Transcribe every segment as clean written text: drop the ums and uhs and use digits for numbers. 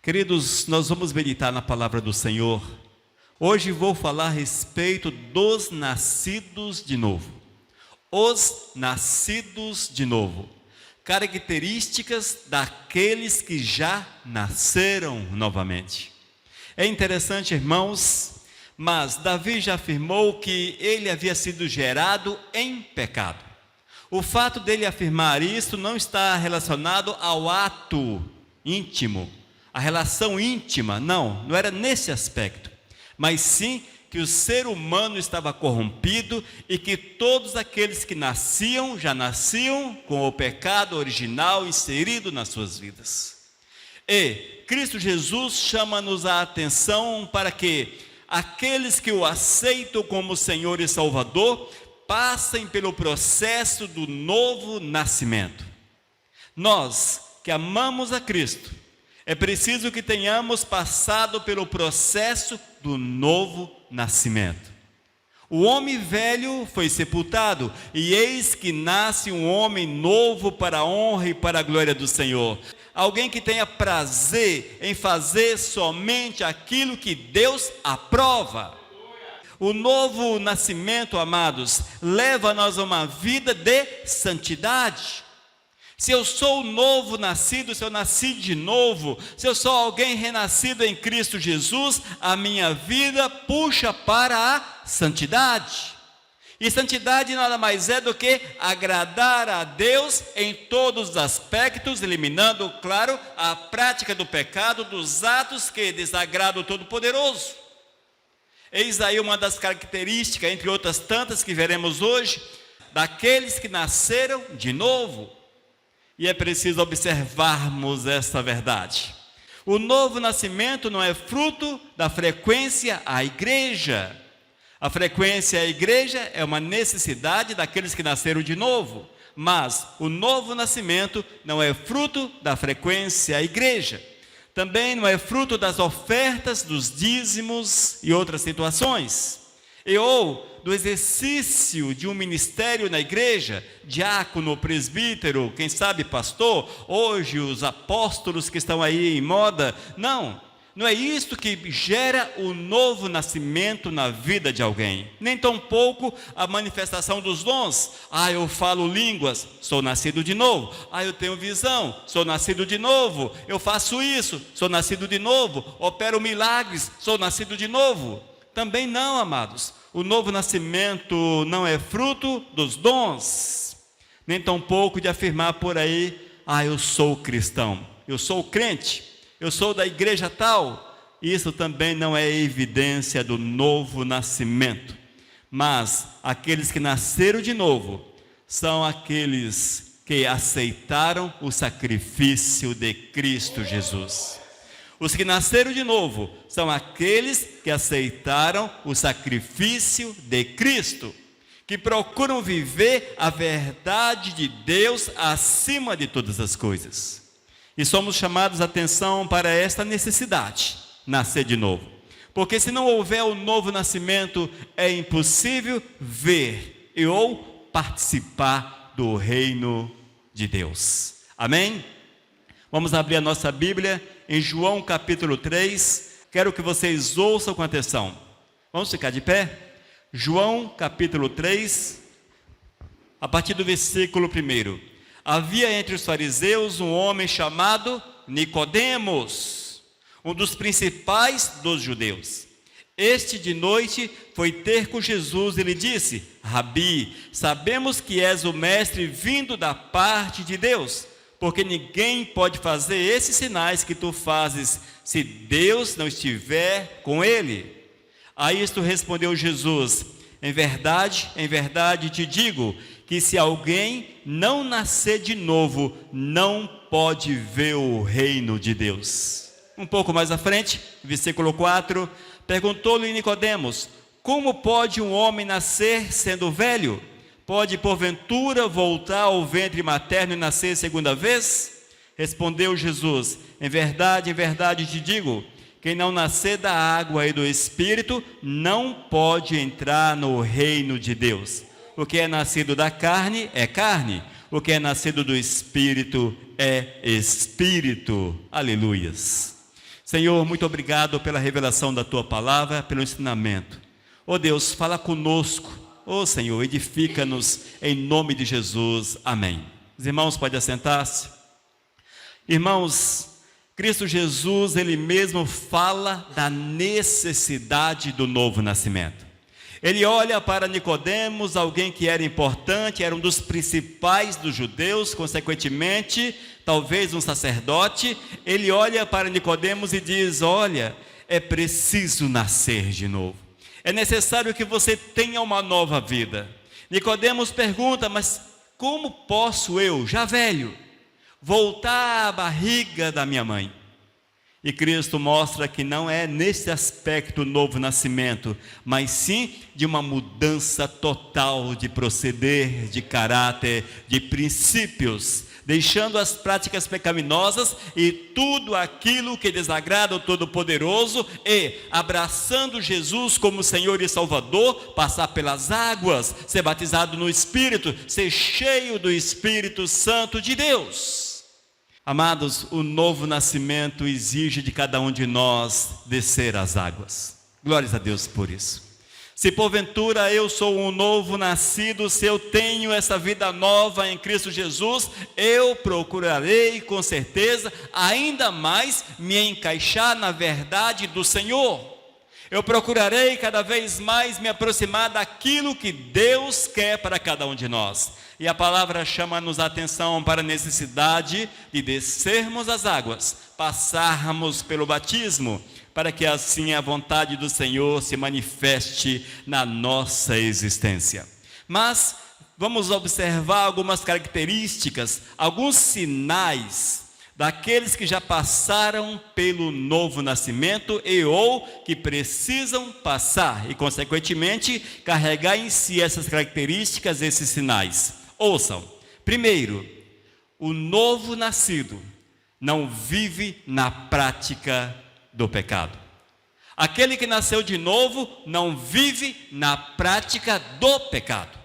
Queridos, nós vamos meditar na palavra do Senhor. Hoje vou falar a respeito dos nascidos de novo. Os nascidos de novo. Características daqueles que já nasceram novamente. É interessante, irmãos, mas Davi já afirmou que ele havia sido gerado em pecado. O fato dele afirmar isso não está relacionado ao ato íntimo, a relação íntima, não era nesse aspecto, mas sim que o ser humano estava corrompido e que todos aqueles que nasciam, já nasciam com o pecado original inserido nas suas vidas. E Cristo Jesus chama-nos a atenção para que aqueles que o aceitam como Senhor e Salvador passem pelo processo do novo nascimento. Nós que amamos a Cristo, é preciso que tenhamos passado pelo processo do novo nascimento. O homem velho foi sepultado, e eis que nasce um homem novo para a honra e para a glória do Senhor. Alguém que tenha prazer em fazer somente aquilo que Deus aprova. O novo nascimento, amados, leva-nos a uma vida de santidade. Se eu sou novo nascido, se eu nasci de novo, se eu sou alguém renascido em Cristo Jesus, a minha vida puxa para a santidade. E santidade nada mais é do que agradar a Deus em todos os aspectos, eliminando, claro, a prática do pecado, dos atos que desagradam o Todo-Poderoso. Eis aí uma das características, entre outras tantas que veremos hoje, daqueles que nasceram de novo. E é preciso observarmos esta verdade. O novo nascimento não é fruto da frequência à igreja. A frequência à igreja é uma necessidade daqueles que nasceram de novo. Mas o novo nascimento não é fruto da frequência à igreja. Também não é fruto das ofertas, dos dízimos e outras situações. Ou do exercício de um ministério na igreja, diácono, presbítero, quem sabe pastor, hoje os apóstolos que estão aí em moda. Não é isto que gera o novo nascimento na vida de alguém. Nem tampouco a manifestação dos dons. Eu falo línguas, sou nascido de novo. Eu tenho visão, sou nascido de novo. Eu faço isso, sou nascido de novo. Opero milagres, sou nascido de novo. Também não, amados. O novo nascimento não é fruto dos dons, nem tampouco de afirmar por aí, eu sou cristão, eu sou crente, eu sou da igreja tal. Isso também não é evidência do novo nascimento. Mas aqueles que nasceram de novo são aqueles que aceitaram o sacrifício de Cristo Jesus. Os que nasceram de novo são aqueles que aceitaram o sacrifício de Cristo, que procuram viver a verdade de Deus acima de todas as coisas. E somos chamados a atenção para esta necessidade, nascer de novo. Porque se não houver o novo nascimento, é impossível ver ou participar do reino de Deus. Amém? Vamos abrir a nossa Bíblia em João capítulo 3, quero que vocês ouçam com atenção. Vamos ficar de pé? João capítulo 3, a partir do versículo 1. Havia entre os fariseus um homem chamado Nicodemos, um dos principais dos judeus. Este de noite foi ter com Jesus e lhe disse: Rabi, sabemos que és o mestre vindo da parte de Deus, porque ninguém pode fazer esses sinais que tu fazes, se Deus não estiver com ele. A isto respondeu Jesus: em verdade te digo, que se alguém não nascer de novo, não pode ver o reino de Deus. Um pouco mais à frente, versículo 4, perguntou-lhe Nicodemos: como pode um homem nascer sendo velho? Pode porventura voltar ao ventre materno e nascer segunda vez? Respondeu Jesus: em verdade te digo, quem não nascer da água e do Espírito, não pode entrar no reino de Deus. O que é nascido da carne é carne, o que é nascido do Espírito é Espírito. Aleluias. Senhor, muito obrigado pela revelação da Tua palavra, pelo ensinamento. Ó Deus, fala conosco. Ó Senhor, edifica-nos em nome de Jesus. Amém. Os irmãos podem assentar-se. Irmãos, Cristo Jesus, Ele mesmo fala da necessidade do novo nascimento. Ele olha para Nicodemos, alguém que era importante, era um dos principais dos judeus, consequentemente, talvez um sacerdote. Ele olha para Nicodemos e diz: olha, é preciso nascer de novo. É necessário que você tenha uma nova vida. Nicodemos pergunta: mas como posso eu, já velho, voltar à barriga da minha mãe? E Cristo mostra que não é nesse aspecto novo nascimento, mas sim de uma mudança total de proceder, de caráter, de princípios, deixando as práticas pecaminosas e tudo aquilo que desagrada ao Todo-Poderoso e abraçando Jesus como Senhor e Salvador, passar pelas águas, ser batizado no Espírito, ser cheio do Espírito Santo de Deus. Amados, o novo nascimento exige de cada um de nós descer as águas. Glórias a Deus por isso. Se porventura eu sou um novo nascido, se eu tenho essa vida nova em Cristo Jesus, eu procurarei com certeza ainda mais me encaixar na verdade do Senhor. Eu procurarei cada vez mais me aproximar daquilo que Deus quer para cada um de nós. E a palavra chama-nos a atenção para a necessidade de descermos as águas, passarmos pelo batismo, para que assim a vontade do Senhor se manifeste na nossa existência. Mas vamos observar algumas características, alguns sinais daqueles que já passaram pelo novo nascimento e ou que precisam passar e, consequentemente, carregar em si essas características, esses sinais. Ouçam, primeiro, o novo nascido não vive na prática do pecado. Aquele que nasceu de novo não vive na prática do pecado.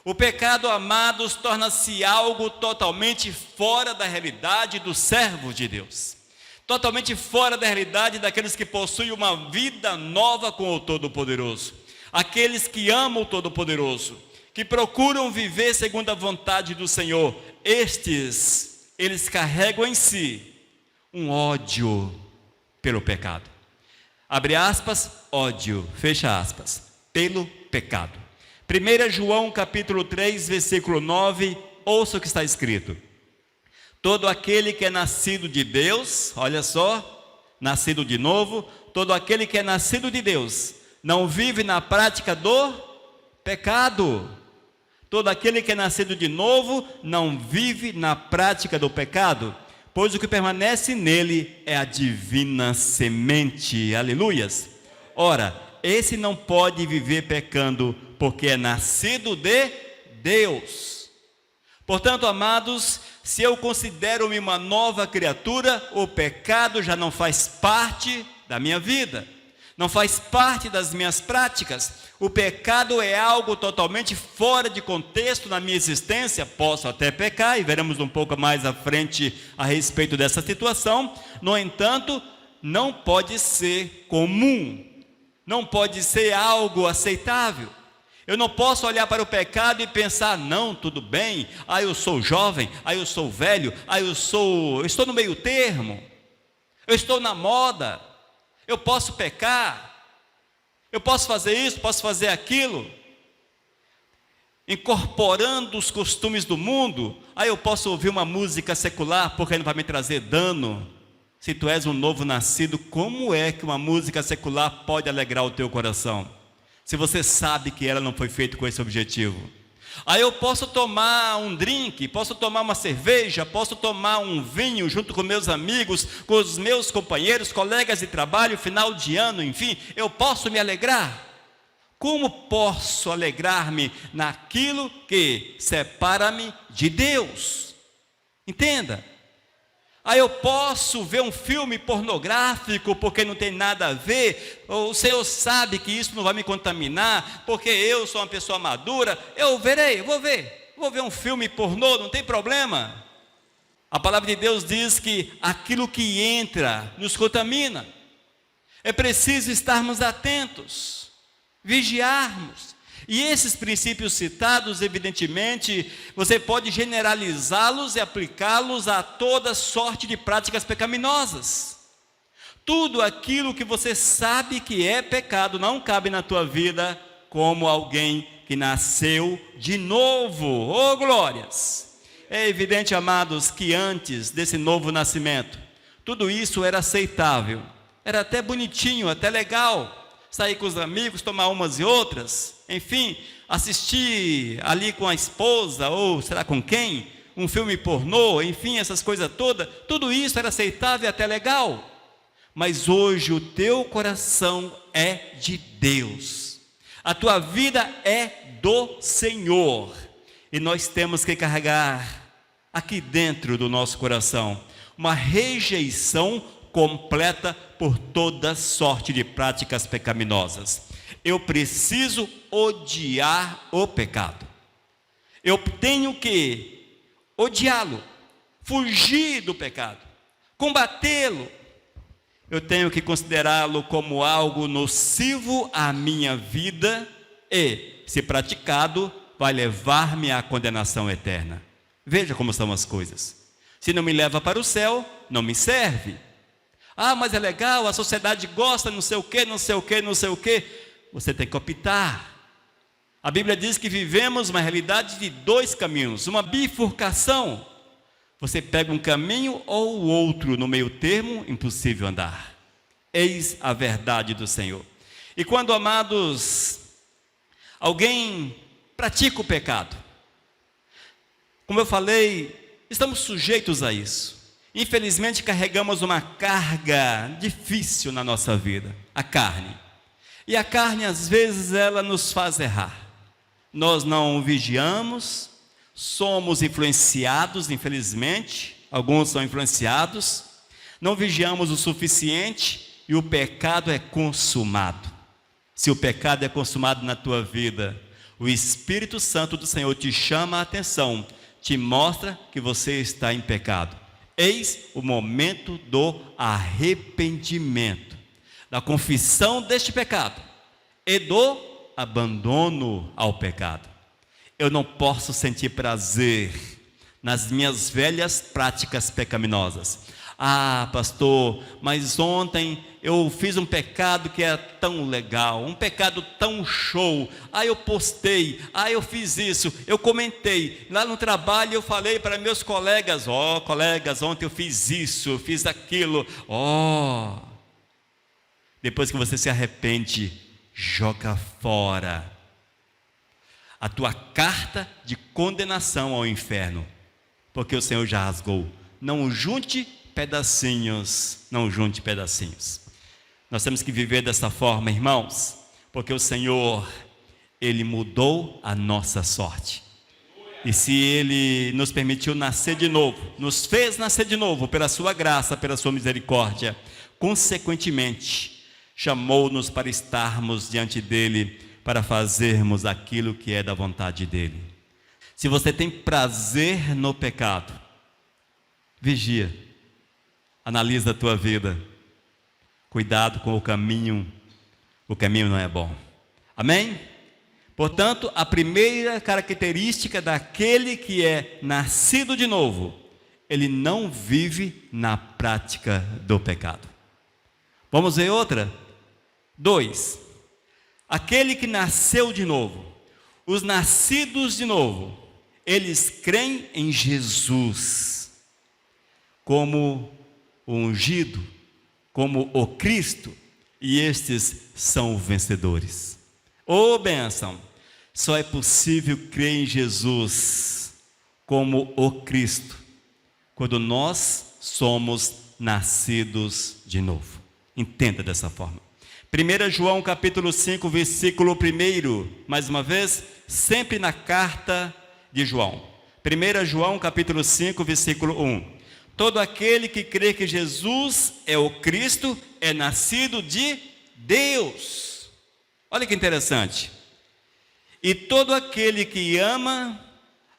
O pecado, amados, torna-se algo totalmente fora da realidade dos servos de Deus. Totalmente fora da realidade daqueles que possuem uma vida nova com o Todo-Poderoso. Aqueles que amam o Todo-Poderoso, que procuram viver segundo a vontade do Senhor. Eles carregam em si um ódio pelo pecado. Abre aspas, ódio, fecha aspas, pelo pecado. 1 João capítulo 3, versículo 9, ouça o que está escrito. Todo aquele que é nascido de Deus, olha só, nascido de novo, todo aquele que é nascido de Deus, não vive na prática do pecado. Todo aquele que é nascido de novo, não vive na prática do pecado, pois o que permanece nele é a divina semente, aleluias. Ora, esse não pode viver pecando, porque é nascido de Deus. Portanto, amados, se eu considero-me uma nova criatura, o pecado já não faz parte da minha vida, não faz parte das minhas práticas. O pecado é algo totalmente fora de contexto na minha existência. Posso até pecar, e veremos um pouco mais à frente a respeito dessa situação. No entanto, não pode ser comum, não pode ser algo aceitável. Eu não posso olhar para o pecado e pensar: não, tudo bem, eu sou jovem, eu sou velho, eu estou no meio termo, eu estou na moda, eu posso pecar, eu posso fazer isso, posso fazer aquilo, incorporando os costumes do mundo. Eu posso ouvir uma música secular porque não vai me trazer dano. Se tu és um novo nascido, como é que uma música secular pode alegrar o teu coração, se você sabe que ela não foi feita com esse objetivo? Eu posso tomar um drink, posso tomar uma cerveja, posso tomar um vinho junto com meus amigos, com os meus companheiros, colegas de trabalho, final de ano, enfim, eu posso me alegrar. Como posso alegrar-me naquilo que separa-me de Deus? Entenda. Eu posso ver um filme pornográfico porque não tem nada a ver. O Senhor sabe que isso não vai me contaminar, porque eu sou uma pessoa madura. Eu vou ver um filme pornô, não tem problema. A palavra de Deus diz que aquilo que entra nos contamina. É preciso estarmos atentos, vigiarmos. E esses princípios citados, evidentemente, você pode generalizá-los e aplicá-los a toda sorte de práticas pecaminosas. Tudo aquilo que você sabe que é pecado não cabe na tua vida como alguém que nasceu de novo. Oh, glórias! É evidente, amados, que antes desse novo nascimento, tudo isso era aceitável, era até bonitinho, até legal. Sair com os amigos, tomar umas e outras, enfim, assistir ali com a esposa, ou será com quem, um filme pornô, enfim, essas coisas todas, tudo isso era aceitável e até legal. Mas hoje o teu coração é de Deus, a tua vida é do Senhor, e nós temos que carregar aqui dentro do nosso coração uma rejeição completa por toda sorte de práticas pecaminosas. Eu preciso odiar o pecado. Eu tenho que odiá-lo, fugir do pecado, combatê-lo. Eu tenho que considerá-lo como algo nocivo à minha vida e, se praticado, vai levar-me à condenação eterna. Veja como são as coisas. Se não me leva para o céu, não me serve. Ah, mas é legal, a sociedade gosta, não sei o quê, não sei o quê, não sei o quê. Você tem que optar. A Bíblia diz que vivemos uma realidade de dois caminhos, uma bifurcação. Você pega um caminho ou o outro, no meio termo, impossível andar. Eis a verdade do Senhor. E quando, amados, alguém pratica o pecado, como eu falei, estamos sujeitos a isso. Infelizmente carregamos uma carga difícil na nossa vida, a carne. E a carne às vezes ela nos faz errar. Nós não vigiamos, somos influenciados, infelizmente, alguns são influenciados, não vigiamos o suficiente e o pecado é consumado. Se o pecado é consumado na tua vida, o Espírito Santo do Senhor te chama a atenção, te mostra que você está em pecado. Eis o momento do arrependimento, da confissão deste pecado e do abandono ao pecado. Eu não posso sentir prazer nas minhas velhas práticas pecaminosas. Ah, pastor, mas ontem eu fiz um pecado que é tão legal, um pecado tão show. Ah, eu postei, eu fiz isso, eu comentei. Lá no trabalho eu falei para meus colegas, colegas, ontem eu fiz isso, eu fiz aquilo. Depois que você se arrepende, joga fora a tua carta de condenação ao inferno, porque o Senhor já rasgou. Não junte pedacinhos, não junte pedacinhos. Nós temos que viver dessa forma, irmãos, porque o Senhor, Ele mudou a nossa sorte. E se Ele nos permitiu nascer de novo, nos fez nascer de novo pela sua graça, pela sua misericórdia, consequentemente, chamou-nos para estarmos diante dEle, para fazermos aquilo que é da vontade dEle. Se você tem prazer no pecado, vigia, analisa a tua vida, cuidado com o caminho não é bom. Amém? Portanto, a primeira característica daquele que é nascido de novo, ele não vive na prática do pecado. Vamos ver outra? 2. Aquele que nasceu de novo, os nascidos de novo, eles creem em Jesus como o ungido, como o Cristo, e estes são vencedores. Ô bênção! Só é possível crer em Jesus como o Cristo quando nós somos nascidos de novo. Entenda dessa forma. 1 João capítulo 5, versículo 1, mais uma vez, sempre na carta de João. 1 João capítulo 5, versículo 1. Todo aquele que crê que Jesus é o Cristo é nascido de Deus. Olha que interessante. E todo aquele que ama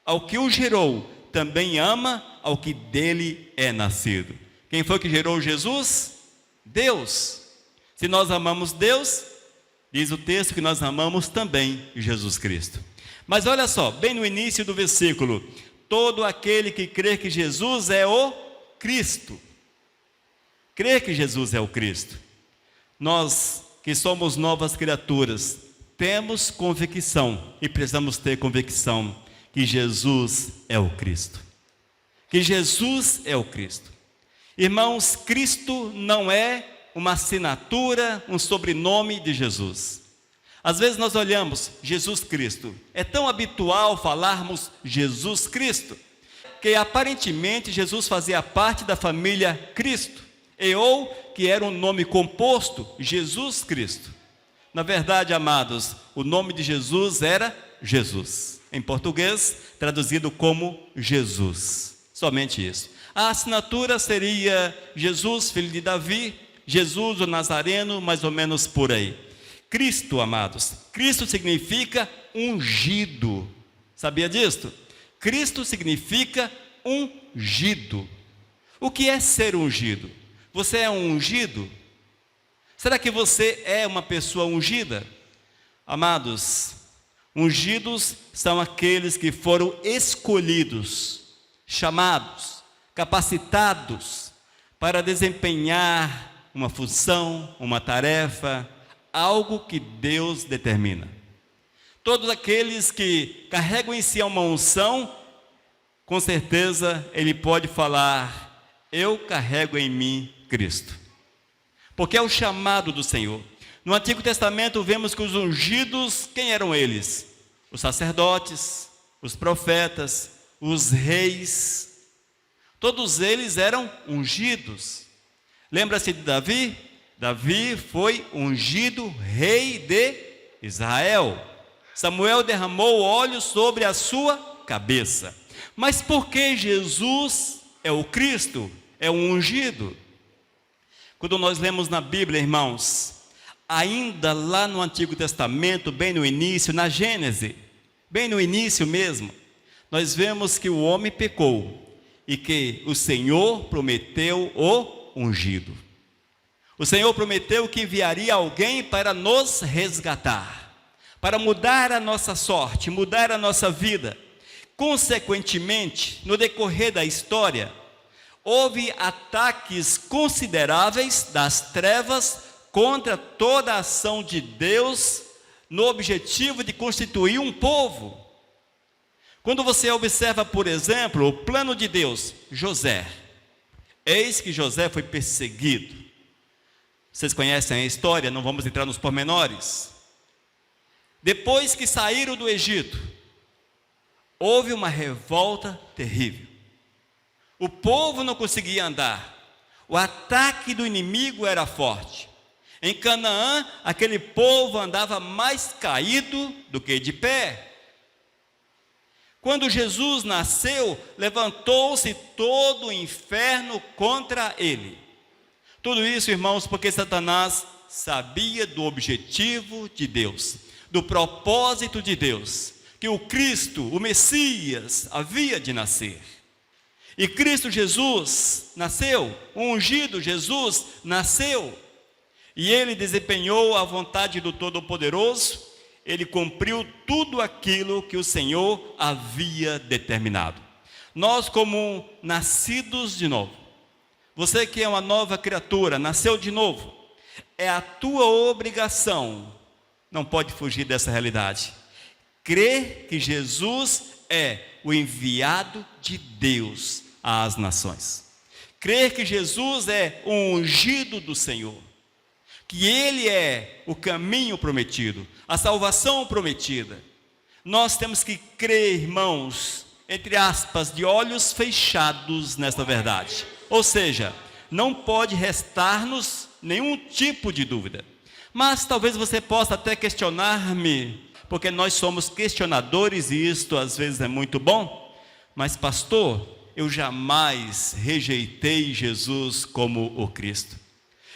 ao que o gerou também ama ao que dele é nascido. Quem foi que gerou Jesus? Deus. Se nós amamos Deus, diz o texto que nós amamos também Jesus Cristo. Mas olha só, bem no início do versículo: todo aquele que crê que Jesus é o Cristo. Crer que Jesus é o Cristo. Nós que somos novas criaturas, temos convicção e precisamos ter convicção que Jesus é o Cristo. Que Jesus é o Cristo. Irmãos, Cristo não é uma assinatura, um sobrenome de Jesus. Às vezes nós olhamos Jesus Cristo. É tão habitual falarmos Jesus Cristo, que aparentemente Jesus fazia parte da família Cristo, ou que era um nome composto, Jesus Cristo. Na verdade, amados, o nome de Jesus era Jesus. Em português, traduzido como Jesus. Somente isso. A assinatura seria Jesus, filho de Davi, Jesus o Nazareno, mais ou menos por aí. Cristo, amados, Cristo significa ungido. Sabia disto? Cristo significa ungido. O que é ser ungido? Você é um ungido? Será que você é uma pessoa ungida? Amados, ungidos são aqueles que foram escolhidos, chamados, capacitados para desempenhar uma função, uma tarefa, algo que Deus determina. Todos aqueles que carregam em si uma unção, com certeza ele pode falar: eu carrego em mim Cristo. Porque é o chamado do Senhor. No Antigo Testamento vemos que os ungidos, quem eram eles? Os sacerdotes, os profetas, os reis. Todos eles eram ungidos. Lembra-se de Davi? Davi foi ungido rei de Israel. Samuel derramou óleo sobre a sua cabeça. Mas por que Jesus é o Cristo, é o ungido? Quando nós lemos na Bíblia, irmãos, ainda lá no Antigo Testamento, bem no início, na Gênese, bem no início mesmo, nós vemos que o homem pecou e que o Senhor prometeu o ungido. O Senhor prometeu que enviaria alguém para nos resgatar, para mudar a nossa sorte, mudar a nossa vida. Consequentemente, no decorrer da história, houve ataques consideráveis das trevas contra toda a ação de Deus no objetivo de constituir um povo. Quando você observa, por exemplo, o plano de Deus, José, eis que José foi perseguido. Vocês conhecem a história, não vamos entrar nos pormenores. Depois que saíram do Egito, houve uma revolta terrível. O povo não conseguia andar. O ataque do inimigo era forte. Em Canaã, aquele povo andava mais caído do que de pé. Quando Jesus nasceu, levantou-se todo o inferno contra ele. Tudo isso, irmãos, porque Satanás sabia do objetivo de Deus, do propósito de Deus, que o Cristo, o Messias, havia de nascer. E Cristo Jesus nasceu, o ungido Jesus nasceu, e ele desempenhou a vontade do Todo-Poderoso, ele cumpriu tudo aquilo que o Senhor havia determinado. Nós, como nascidos de novo, você que é uma nova criatura, nasceu de novo, é a tua obrigação, não pode fugir dessa realidade, crer que Jesus é o enviado de Deus às nações. Crer que Jesus é o ungido do Senhor, que Ele é o caminho prometido, a salvação prometida. Nós temos que crer, irmãos, entre aspas, de olhos fechados nesta verdade. Ou seja, não pode restar-nos nenhum tipo de dúvida. Mas talvez você possa até questionar-me, porque nós somos questionadores e isto às vezes é muito bom. Mas pastor, eu jamais rejeitei Jesus como o Cristo.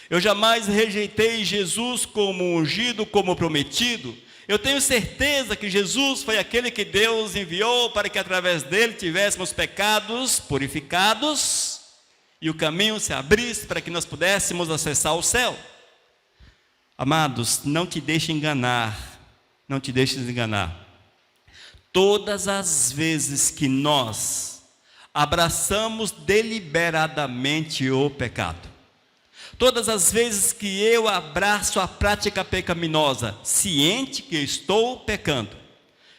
Eu jamais rejeitei Jesus como ungido, como prometido. Eu tenho certeza que Jesus foi aquele que Deus enviou para que através dele tivéssemos pecados purificados e o caminho se abrisse para que nós pudéssemos acessar o céu. Amados, não te deixe enganar, não te deixes enganar. Todas as vezes que nós abraçamos deliberadamente o pecado, todas as vezes que eu abraço a prática pecaminosa, ciente que estou pecando,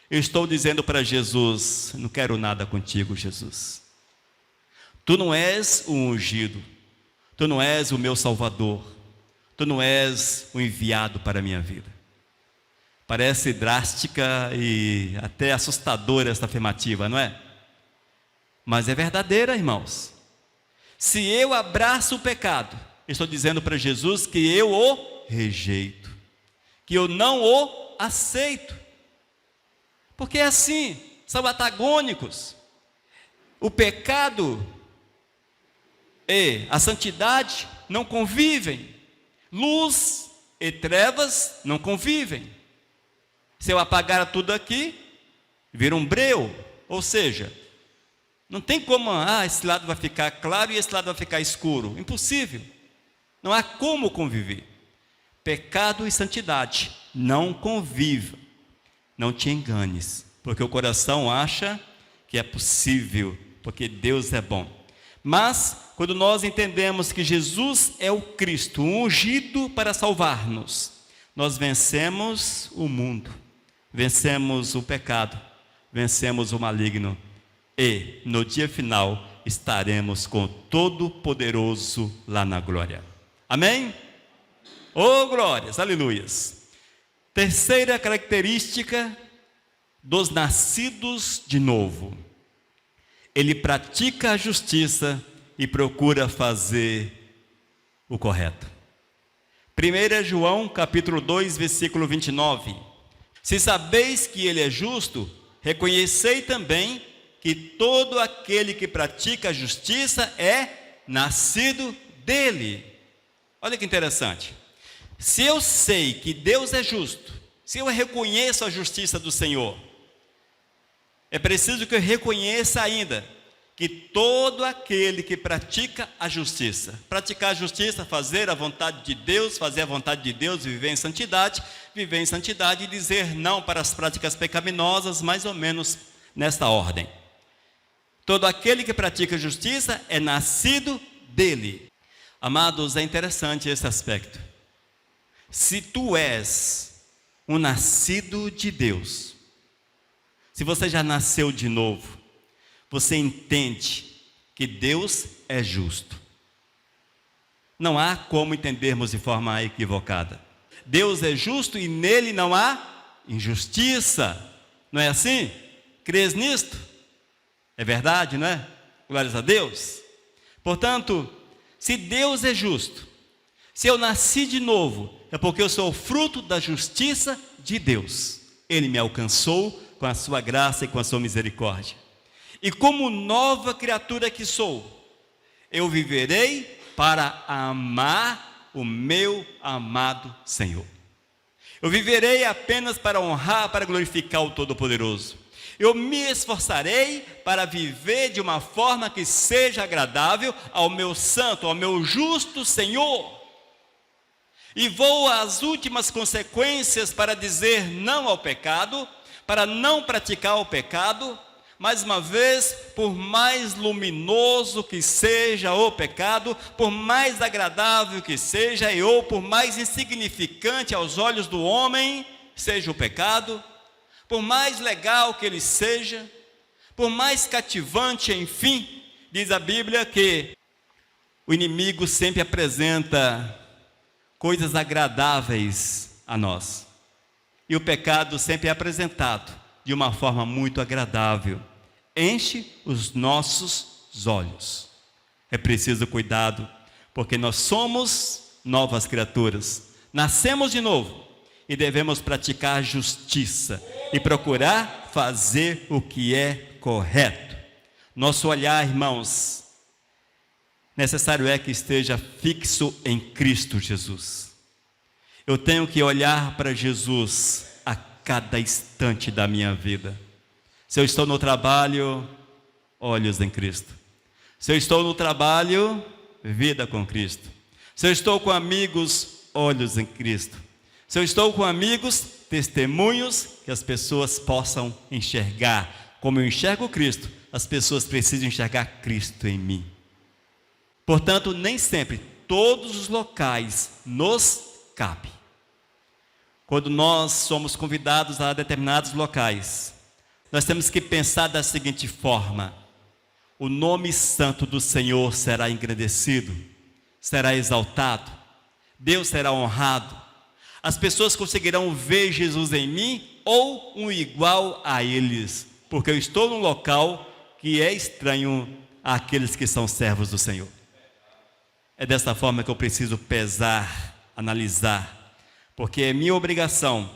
eu estou dizendo para Jesus: não quero nada contigo, Jesus. Tu não és o ungido, tu não és o meu Salvador, tu não és o enviado para a minha vida. Parece drástica e até assustadora essa afirmativa, não é? Mas é verdadeira, irmãos. Se eu abraço o pecado, estou dizendo para Jesus que eu o rejeito, que eu não o aceito, porque é assim, são antagônicos. O pecado e a santidade não convivem, luz e trevas não convivem. Se eu apagar tudo aqui, vira um breu, ou seja, não tem como, esse lado vai ficar claro e esse lado vai ficar escuro, impossível. Não há como conviver. Pecado e santidade não convivem. Não te enganes, porque o coração acha que é possível, porque Deus é bom. Mas, quando nós entendemos que Jesus é o Cristo, ungido para salvar-nos, nós vencemos o mundo, vencemos o pecado, vencemos o maligno, e no dia final estaremos com o Todo-Poderoso lá na glória. Amém? Oh, glórias, aleluias. Terceira característica dos nascidos de novo: ele pratica a justiça e procura fazer o correto. 1 João capítulo 2, versículo 29. Se sabeis que ele é justo, reconhecei também que todo aquele que pratica a justiça é nascido dele. Olha que interessante. Se eu sei que Deus é justo, se eu reconheço a justiça do Senhor, é preciso que eu reconheça ainda que todo aquele que pratica a justiça, praticar a justiça, fazer a vontade de Deus, fazer a vontade de Deus, viver em santidade e dizer não para as práticas pecaminosas, mais ou menos nesta ordem. Todo aquele que pratica a justiça é nascido dele. Amados, é interessante esse aspecto. Se tu és um nascido de Deus, se você já nasceu de novo, você entende que Deus é justo. Não há como entendermos de forma equivocada. Deus é justo e nele não há injustiça. Não é assim? Crês nisto? É verdade, não é? Glórias a Deus. Portanto, se Deus é justo, se eu nasci de novo, é porque eu sou fruto da justiça de Deus. Ele me alcançou com a sua graça e com a sua misericórdia. E como nova criatura que sou, eu viverei para amar o meu amado Senhor. Eu viverei apenas para honrar, para glorificar o Todo-Poderoso. Eu me esforçarei para viver de uma forma que seja agradável ao meu santo, ao meu justo Senhor. E vou às últimas consequências para dizer não ao pecado, para não praticar o pecado. Mais uma vez, por mais luminoso que seja o pecado, por mais agradável que seja, ou por mais insignificante aos olhos do homem seja o pecado, por mais legal que ele seja, por mais cativante, enfim, diz a Bíblia que o inimigo sempre apresenta coisas agradáveis a nós. E o pecado sempre é apresentado de uma forma muito agradável. Enche os nossos olhos. É preciso cuidado, porque nós somos novas criaturas. Nascemos de novo e devemos praticar justiça e procurar fazer o que é correto. Nosso olhar, irmãos, necessário é que esteja fixo em Cristo Jesus. Eu tenho que olhar para Jesus a cada instante da minha vida. Se eu estou no trabalho, olhos em Cristo. Se eu estou no trabalho, vida com Cristo. Se eu estou com amigos, olhos em Cristo. Se eu estou com amigos, testemunhos que as pessoas possam enxergar. Como eu enxergo Cristo, as pessoas precisam enxergar Cristo em mim. Portanto, nem sempre todos os locais nos cabem. Quando nós somos convidados a determinados locais, nós temos que pensar da seguinte forma: o nome santo do Senhor será engrandecido, será exaltado, Deus será honrado, as pessoas conseguirão ver Jesus em mim ou um igual a eles, porque eu estou num local que é estranho àqueles que são servos do Senhor. É dessa forma que eu preciso pesar, analisar, porque é minha obrigação,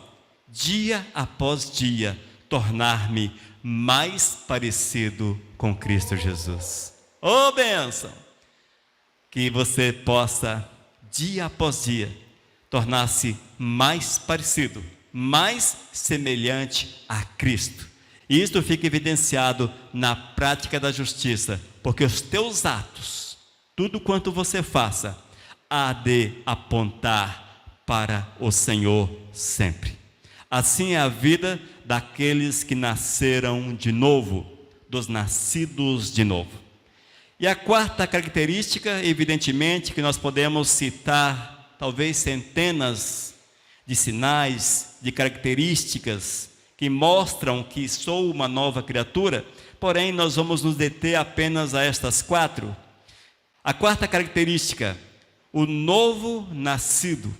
dia após dia, tornar-me mais parecido com Cristo Jesus. Ô bênção! Que você possa, dia após dia, tornar-se mais parecido, mais semelhante a Cristo. E isto fica evidenciado na prática da justiça, porque os teus atos, tudo quanto você faça, há de apontar para o Senhor sempre. Assim é a vida daqueles que nasceram de novo, dos nascidos de novo. E a quarta característica, evidentemente, que nós podemos citar, talvez centenas de sinais, de características que mostram que sou uma nova criatura, porém nós vamos nos deter apenas a estas quatro. A quarta característica, o novo nascido,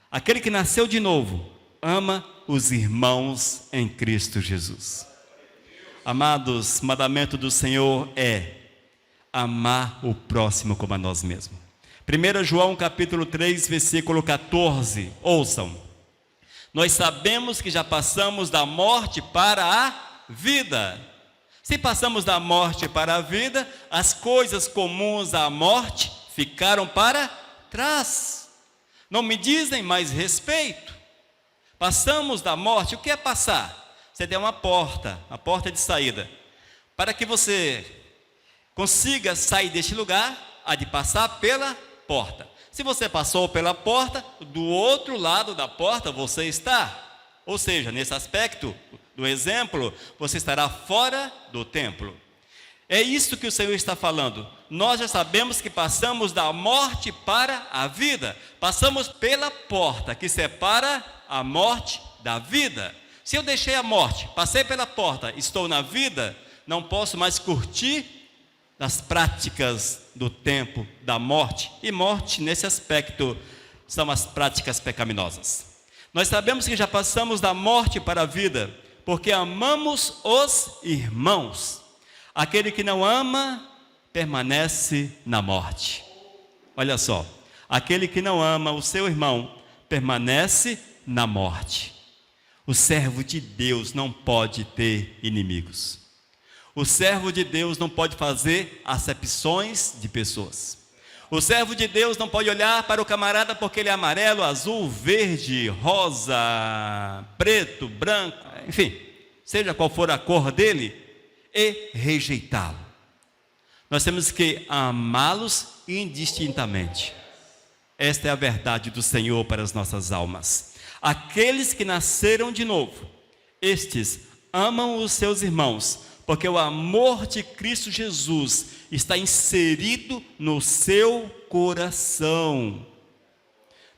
aquele que nasceu de novo, ama os irmãos em Cristo Jesus. Amados, o mandamento do Senhor é amar o próximo como a nós mesmos. 1 João capítulo 3, versículo 14, ouçam. Nós sabemos que já passamos da morte para a vida. Se passamos da morte para a vida, as coisas comuns à morte ficaram para trás. Não me dizem mais respeito. Passamos da morte, o que é passar? Você tem uma porta de saída. Para que você consiga sair deste lugar, há de passar pela porta. Se você passou pela porta, do outro lado da porta você está. Ou seja, nesse aspecto do exemplo, você estará fora do templo. É isso que o Senhor está falando. Nós já sabemos que passamos da morte para a vida. Passamos pela porta que separa a morte da vida. Se eu deixei a morte, passei pela porta, estou na vida, não posso mais curtir das práticas do tempo da morte. E morte, nesse aspecto, são as práticas pecaminosas. Nós sabemos que já passamos da morte para a vida, porque amamos os irmãos. Aquele que não ama, permanece na morte. Olha só, aquele que não ama o seu irmão, permanece na morte. O servo de Deus não pode ter inimigos. O servo de Deus não pode fazer acepções de pessoas. O servo de Deus não pode olhar para o camarada porque ele é amarelo, azul, verde, rosa, preto, branco, enfim, seja qual for a cor dele, e rejeitá-lo. Nós temos que amá-los indistintamente. Esta é a verdade do Senhor para as nossas almas. Aqueles que nasceram de novo, estes amam os seus irmãos, porque o amor de Cristo Jesus está inserido no seu coração.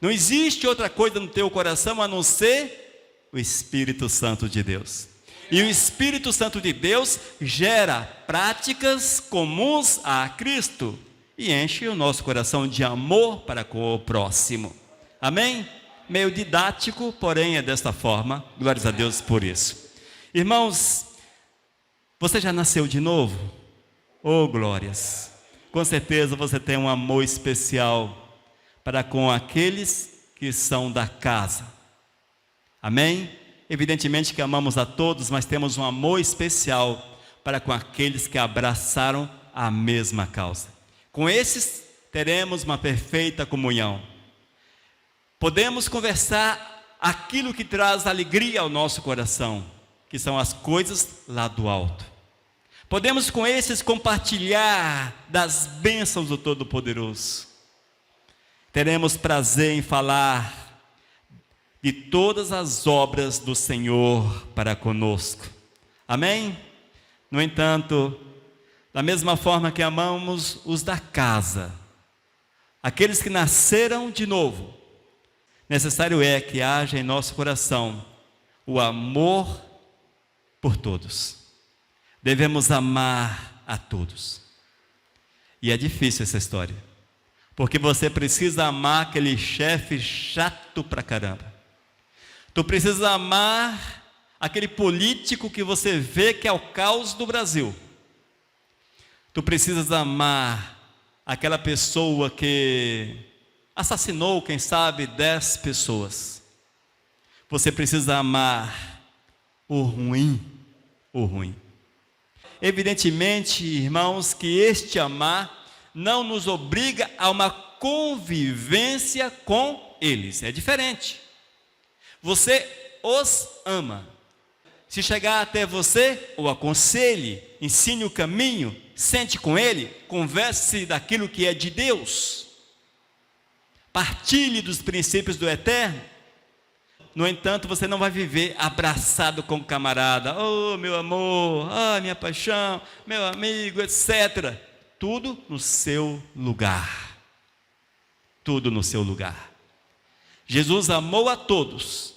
Não existe outra coisa no teu coração a não ser o Espírito Santo de Deus. E o Espírito Santo de Deus gera práticas comuns a Cristo e enche o nosso coração de amor para com o próximo. Amém? Meio didático, porém é desta forma. Glórias a Deus por isso. Irmãos, você já nasceu de novo? Oh, glórias! Com certeza você tem um amor especial para com aqueles que são da casa. Amém? Evidentemente que amamos a todos, mas temos um amor especial para com aqueles que abraçaram a mesma causa. Com esses teremos uma perfeita comunhão. Podemos conversar aquilo que traz alegria ao nosso coração, que são as coisas lá do alto. Podemos com esses compartilhar das bênçãos do Todo-Poderoso. Teremos prazer em falar de todas as obras do Senhor para conosco. Amém? No entanto, da mesma forma que amamos os da casa, aqueles que nasceram de novo, necessário é que haja em nosso coração o amor por todos. Devemos amar a todos. E é difícil essa história, porque você precisa amar aquele chefe chato pra caramba. Tu precisa amar aquele político que você vê que é o caos do Brasil. Tu precisas amar aquela pessoa que assassinou, quem sabe, 10 pessoas. Você precisa amar o ruim, o ruim. Evidentemente, irmãos, que este amar não nos obriga a uma convivência com eles. É diferente. Você os ama. Se chegar até você, o aconselhe, ensine o caminho, sente com ele, converse daquilo que é de Deus. Partilhe dos princípios do eterno. No entanto, você não vai viver abraçado com o camarada. Oh, meu amor, minha paixão, meu amigo, etc. Tudo no seu lugar. Tudo no seu lugar. Jesus amou a todos,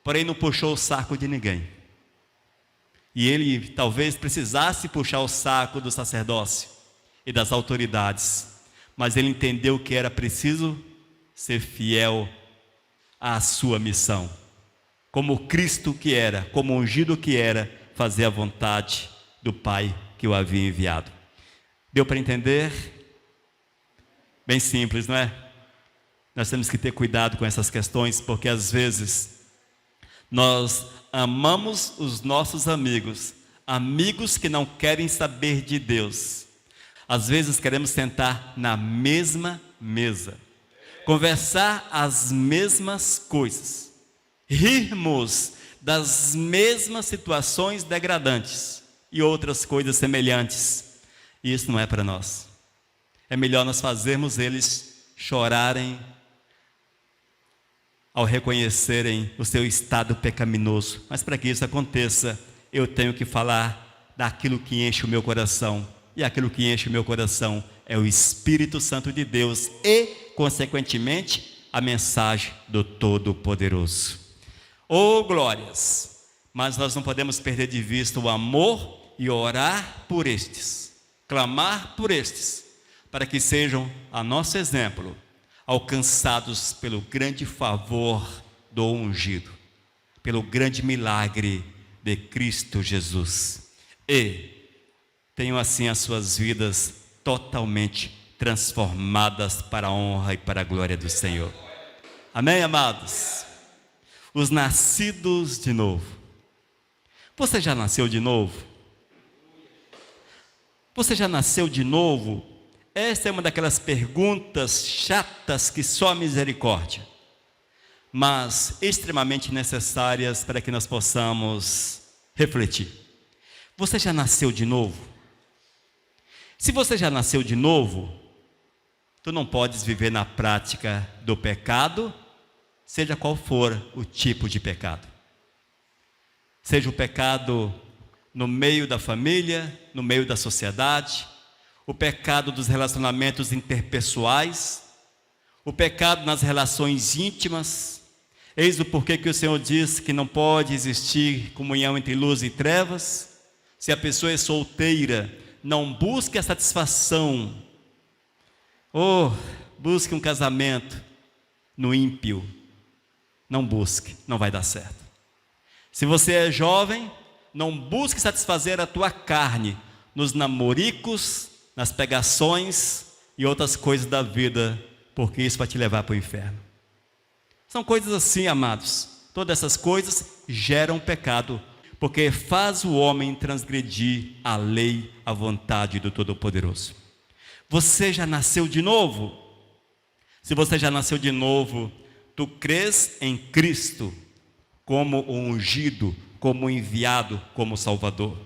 porém não puxou o saco de ninguém. E ele talvez precisasse puxar o saco do sacerdócio e das autoridades, mas ele entendeu que era preciso ser fiel à sua missão, como Cristo que era, como ungido que era, fazer a vontade do Pai que o havia enviado. Deu para entender? Bem simples, não é? Nós temos que ter cuidado com essas questões, porque às vezes nós amamos os nossos amigos, amigos que não querem saber de Deus. Às vezes queremos sentar na mesma mesa, conversar as mesmas coisas, rirmos das mesmas situações degradantes e outras coisas semelhantes. E isso não é para nós. É melhor nós fazermos eles chorarem ao reconhecerem o seu estado pecaminoso. Mas para que isso aconteça, eu tenho que falar daquilo que enche o meu coração. E aquilo que enche o meu coração é o Espírito Santo de Deus e, consequentemente, a mensagem do Todo-Poderoso. Oh, glórias! Mas nós não podemos perder de vista o amor e orar por estes, clamar por estes, para que sejam a nosso exemplo, alcançados pelo grande favor do ungido, pelo grande milagre de Cristo Jesus. E tenham assim as suas vidas totalmente transformadas para a honra e para a glória do Senhor. Amém, amados? Os nascidos de novo. Você já nasceu de novo? Você já nasceu de novo? Essa é uma daquelas perguntas chatas que só a misericórdia, mas extremamente necessárias para que nós possamos refletir. Você já nasceu de novo? Se você já nasceu de novo, tu não podes viver na prática do pecado, seja qual for o tipo de pecado. Seja o pecado no meio da família, no meio da sociedade, o pecado dos relacionamentos interpessoais, o pecado nas relações íntimas. Eis o porquê que o Senhor diz que não pode existir comunhão entre luz e trevas. Se a pessoa é solteira, não busque a satisfação. Busque um casamento no ímpio. Não busque, não vai dar certo. Se você é jovem, não busque satisfazer a tua carne nos namoricos, nas pegações e outras coisas da vida, porque isso vai te levar para o inferno. São coisas assim, amados. Todas essas coisas geram pecado, porque faz o homem transgredir a lei, a vontade do Todo-Poderoso. Você já nasceu de novo? Se você já nasceu de novo, tu crês em Cristo, como o ungido, como o enviado, como o Salvador.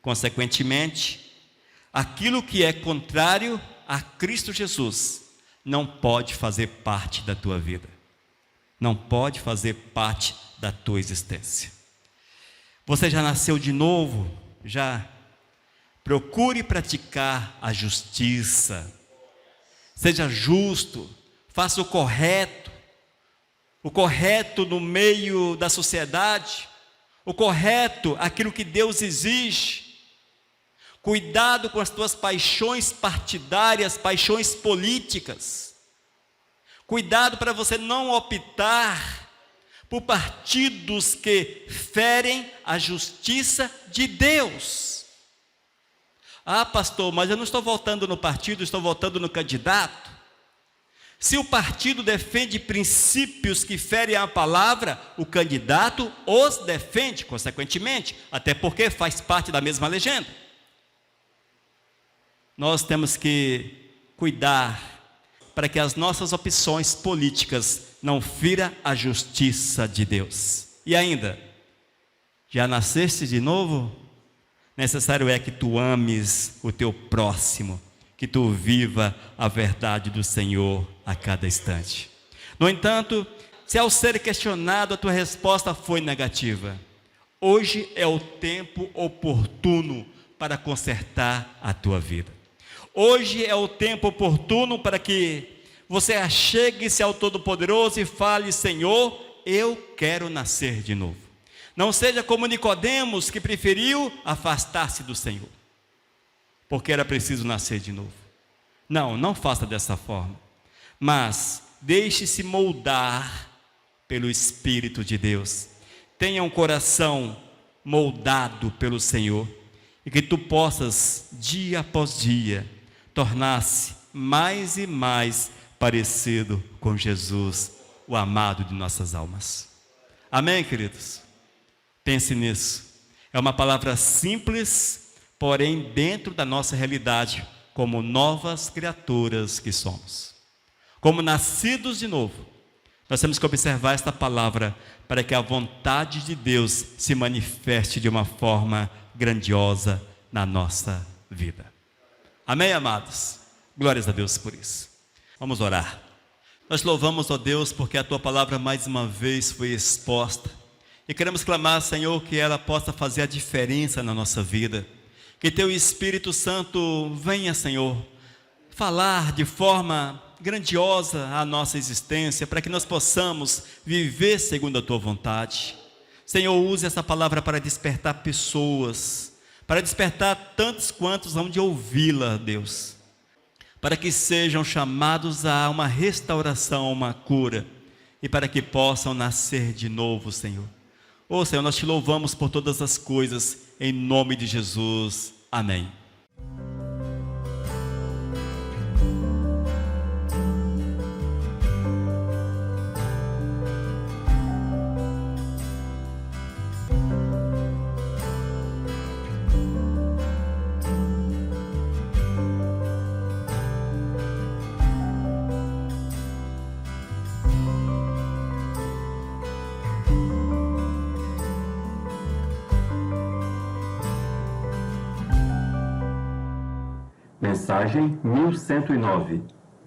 Consequentemente, aquilo que é contrário a Cristo Jesus não pode fazer parte da tua vida, não pode fazer parte da tua existência. Você já nasceu de novo? Já? Procure praticar a justiça, seja justo, faça o correto no meio da sociedade, o correto, aquilo que Deus exige. Cuidado com as tuas paixões partidárias, paixões políticas. Cuidado para você não optar por partidos que ferem a justiça de Deus. Ah, pastor, mas eu não estou votando no partido, estou votando no candidato. Se o partido defende princípios que ferem a palavra, o candidato os defende, consequentemente, até porque faz parte da mesma legenda. Nós temos que cuidar para que as nossas opções políticas não firam a justiça de Deus. E ainda, já nasceste de novo? Necessário é que tu ames o teu próximo, que tu viva a verdade do Senhor a cada instante. No entanto, se ao ser questionado a tua resposta foi negativa, hoje é o tempo oportuno para consertar a tua vida. Hoje é o tempo oportuno para que você achegue-se ao Todo-Poderoso e fale: Senhor, eu quero nascer de novo. Não seja como Nicodemos, que preferiu afastar-se do Senhor, porque era preciso nascer de novo. Não faça dessa forma, mas deixe-se moldar pelo Espírito de Deus. Tenha um coração moldado pelo Senhor, e que tu possas, dia após dia, tornar-se mais e mais parecido com Jesus, o amado de nossas almas. Amém, queridos? Pense nisso. É uma palavra simples, porém dentro da nossa realidade, como novas criaturas que somos. Como nascidos de novo, nós temos que observar esta palavra para que a vontade de Deus se manifeste de uma forma grandiosa na nossa vida. Amém, amados? Glórias a Deus por isso. Vamos orar. Nós louvamos, ó Deus, porque a Tua palavra mais uma vez foi exposta. E queremos clamar, Senhor, que ela possa fazer a diferença na nossa vida. Que Teu Espírito Santo venha, Senhor, falar de forma grandiosa a nossa existência, para que nós possamos viver segundo a Tua vontade. Senhor, use essa palavra para despertar pessoas, para despertar tantos quantos vão de ouvi-la, Deus, para que sejam chamados a uma restauração, a uma cura, e para que possam nascer de novo, Senhor. Ô Senhor, nós te louvamos por todas as coisas, em nome de Jesus. Amém. Mensagem 1109.